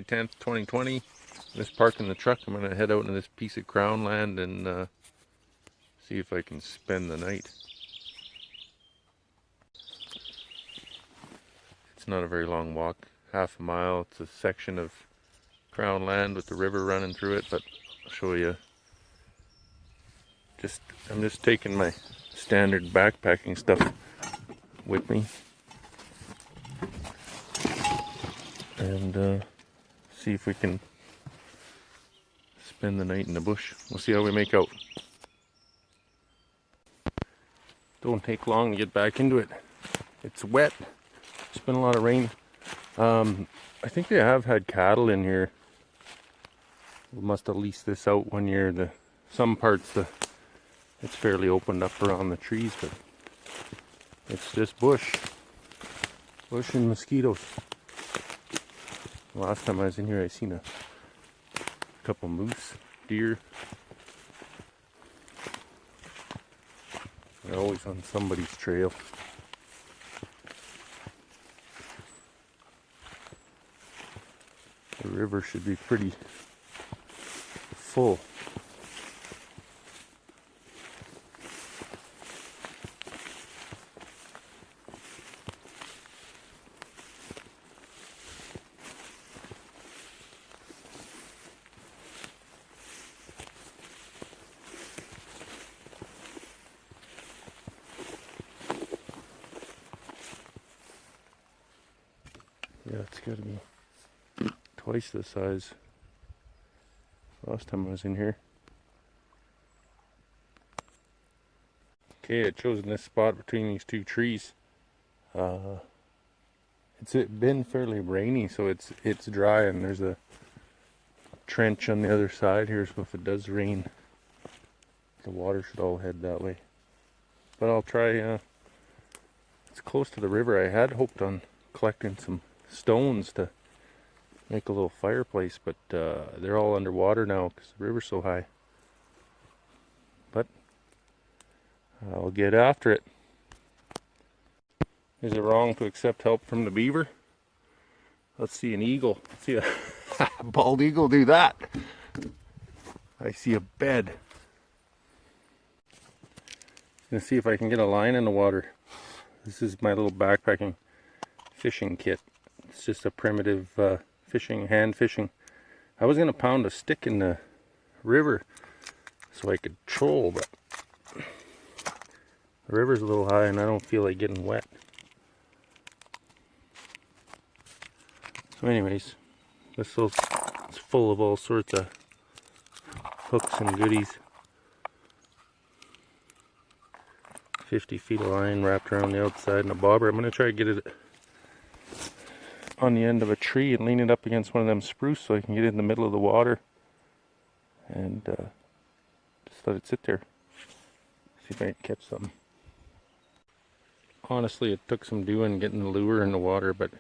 10th, 2020. I'm just parking the truck. I'm going to head out into this piece of crown land and see if I can spend the night. It's not a very long walk, half a mile. It's a section of crown land with the river running through it, but I'll show you. I'm just taking my standard backpacking stuff with me and see if we can spend the night in the bush. We'll see how we make out. Don't take long to get back into it. It's wet. It's been a lot of rain. I think they have had cattle in here. We must have leased this out one year. Some parts it's fairly opened up around the trees, but it's just bush and mosquitoes. Last time I was in here, I seen a couple moose, deer. They're always on somebody's trail. The river should be pretty full. Yeah, it's got to be twice the size last time I was in here. Okay, I chosen this spot between these two trees. It's been fairly rainy, so it's dry, and there's a trench on the other side here, so if it does rain, the water should all head that way. But I'll try, it's close to the river. I had hoped on collecting some stones to make a little fireplace, but they're all underwater now because the river's so high. But I'll get after it. Is it wrong to accept help from the beaver? Let's see an eagle. Let's see a bald eagle do that. I see a bed. Gonna see if I can get a line in the water. This is my little backpacking fishing kit. It's just a primitive hand fishing. I was gonna pound a stick in the river so I could troll, but the river's a little high and I don't feel like getting wet. So anyways, this is full of all sorts of hooks and goodies. 50 feet of line wrapped around the outside and a bobber. I'm going to try to get it on the end of a tree and lean it up against one of them spruce so I can get it in the middle of the water and just let it sit there. See if I can catch something. Honestly, it took some doing getting the lure in the water, but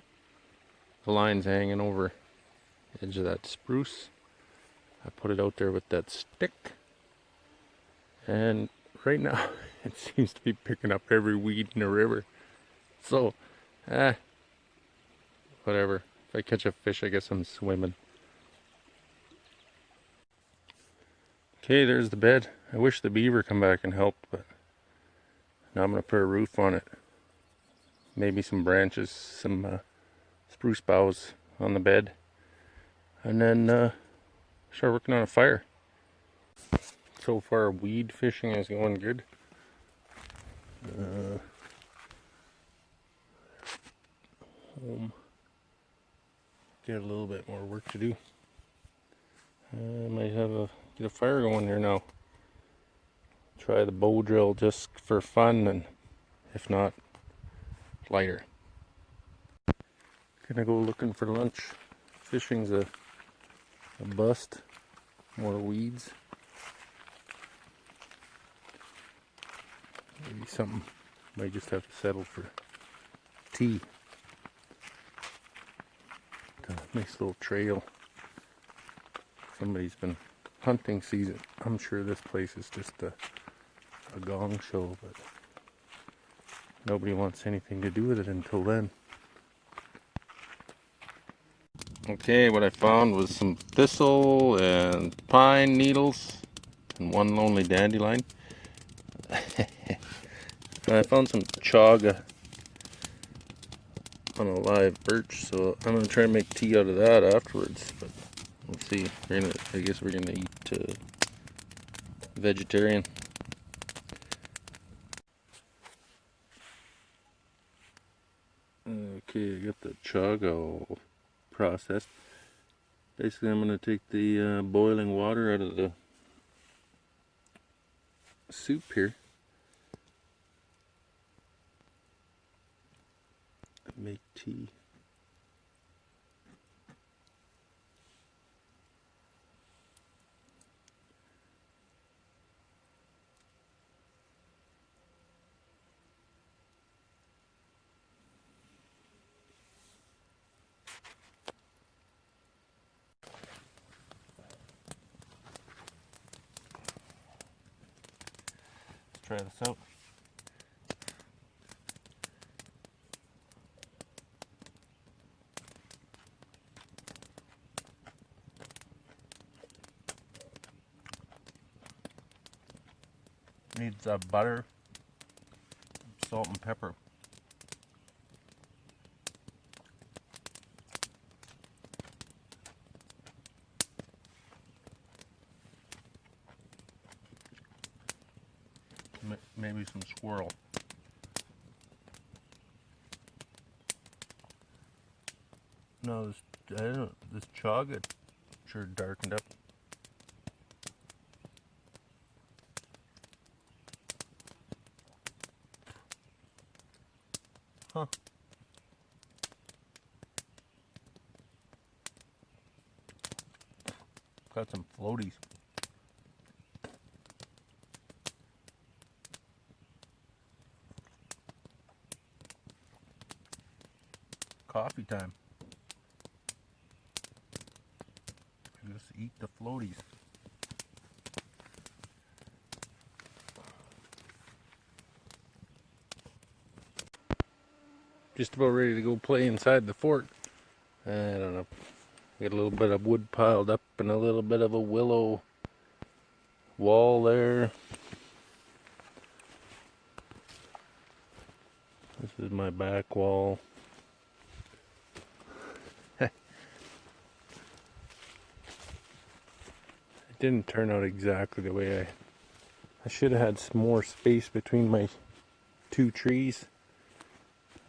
the line's hanging over the edge of that spruce. I put it out there with that stick, and right now it seems to be picking up every weed in the river. So, whatever. If I catch a fish, I guess I'm swimming. Okay, there's the bed. I wish the beaver come back and helped, but now I'm going to put a roof on it. Maybe some branches, some spruce boughs on the bed, and then start working on a fire. So far, weed fishing is going good. Home. Get a little bit more work to do. I might get a fire going here now. Try the bow drill just for fun, and if not, lighter. Gonna go looking for lunch. Fishing's a bust. More weeds. Maybe something. Might just have to settle for tea. A nice little trail. Somebody's been hunting season. I'm sure this place is just a gong show, but nobody wants anything to do with it until then. Okay, what I found was some thistle and pine needles and one lonely dandelion. I found some chaga on a live birch, so I'm gonna try and make tea out of that afterwards. But we'll see. I guess we're gonna eat vegetarian. Okay, I got the chaga all processed. Basically, I'm gonna take the boiling water out of the soup here. Make tea. Let's try this out. Needs butter, salt, and pepper. Maybe some squirrel. No, I don't know, this chaga sure darkened up. Huh. Got some floaties. Coffee time. Just eat the floaties. Just about ready to go play inside the fort. I don't know. Got a little bit of wood piled up and a little bit of a willow wall there. This is my back wall. It didn't turn out exactly the way I should have had some more space between my two trees.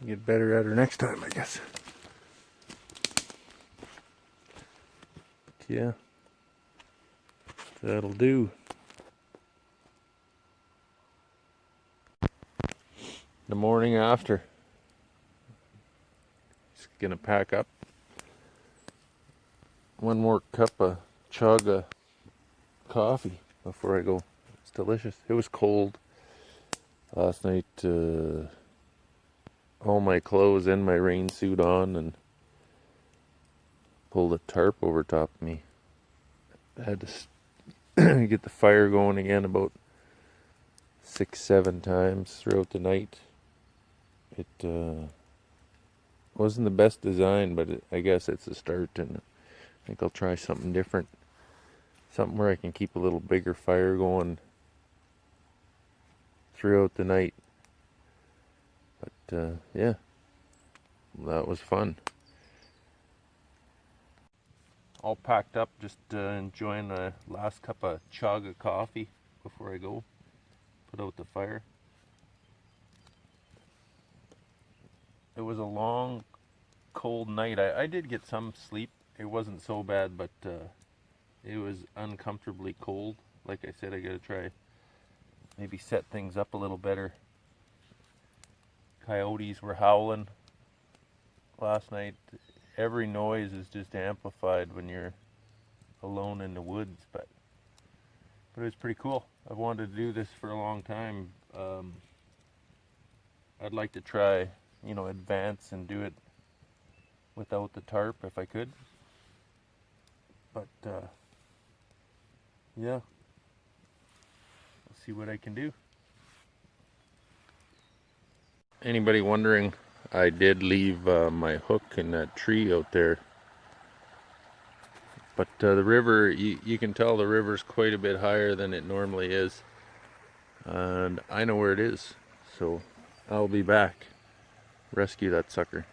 Get better at her next time, I guess. Yeah, that'll do. The morning after, just gonna pack up one more cup of chaga coffee before I go. It's delicious. It was cold last night. All my clothes and my rain suit on, and pulled a tarp over top of me. I had to get the fire going again about 6-7 times throughout the night. It wasn't the best design, but I guess it's a start, and I think I'll try something different. Something where I can keep a little bigger fire going throughout the night. But yeah, that was fun. All packed up, just enjoying the last cup of chaga coffee before I go put out the fire. It was a long, cold night. I did get some sleep. It wasn't so bad, but it was uncomfortably cold. Like I said, I gotta try maybe set things up a little better. Coyotes were howling last night. Every noise is just amplified when you're alone in the woods, but it was pretty cool. I've wanted to do this for a long time. I'd like to try, advance and do it without the tarp if I could. But yeah, I'll see what I can do. Anybody wondering, I did leave my hook in that tree out there But the river, you can tell the river's quite a bit higher than it normally is. And I know where it is. So I'll be back. Rescue that sucker.